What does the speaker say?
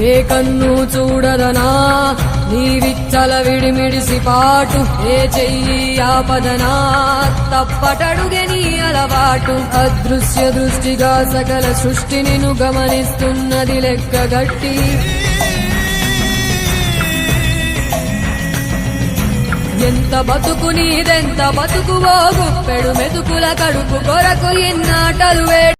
ఏ కన్ను చూడదనా నీ విచ్చల విడిమిడిసి పాటు ఏ చెయ్యి ఆపదనా తప్పటడుగే నీ అలవాటు అదృశ్య దృష్టిగా సకల సృష్టిని ను గమనిస్తున్నది లెక్కగట్టి ఎంత బతుకు నీదెంత బతుకువో గుప్పెడు మెతుకుల కడుపు కొరకు ఇన్నాటలు వేడి